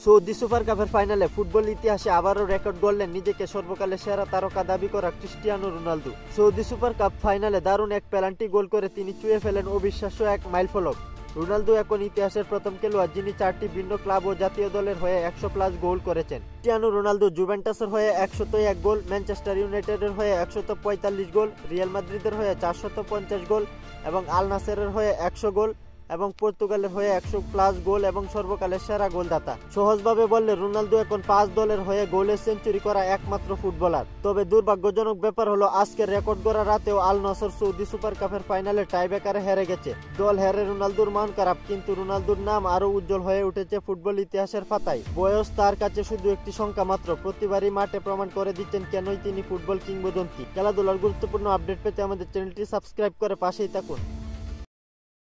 Saudi super কাপের ফাইনালে football ইতিহাসে আবারও রেকর্ড গড়লেন নিজেকে সর্বকালের সেরা তারকা দাবি করা Cristiano Ronaldo. Saudi super cup ফাইনালে দারুণ এক পেনাল্টি গোল করে তিনি ছুঁয়ে ফেলেন অবিশ্বাস্য এক মাইলফলক। রোনালদো এখন ইতিহাসের প্রথম খেলোয়াড় যিনি 4টি ভিন্ন ক্লাব ও জাতীয় দলের হয়ে 100+ গোল করেছেন। ক্রিস্টিয়ানো রোনালদো জুভেন্টাসের হয়ে 101 গোল, ম্যানচেস্টার ইউনাইটেডের হয়ে 145 গোল, রিয়াল মাদ্রিদের হয়ে 450 গোল এবং আল নাসেরের হয়ে 100 গোল এবং পর্তুগালের হয়ে 100+ গোল এবং সর্বকালের সেরা গোলদাতা। সহজভাবে বললে রোনালদো এখন 5 দলের হয়ে গোলের সেঞ্চুরি করা একমাত্র ফুটবলার। তবে দুর্ভাগ্যজনক ব্যাপার হলো আজকের রেকর্ড গড়া রাতেও আল নাসর সৌদি সুপার কাপের ফাইনালে টাইব্রেকারে হেরে গেছে। দল হেরে রোনালদোর মান খারাপ, কিন্তু রোনালদোর নাম আরো উজ্জ্বল হয়ে উঠেছে ফুটবল ইতিহাসের পাতায়। বয়স তার কাছে শুধু একটি সংখ্যা মাত্র, প্রতিবারই মাঠে প্রমাণ করে দিচ্ছেন কেনই তিনি ফুটবল কিংবদন্তি। খেলাধুলার গুরুত্বপূর্ণ আপডেট পেতে আমাদের চ্যানেলটি সাবস্ক্রাইব করে পাশেই থাকুন।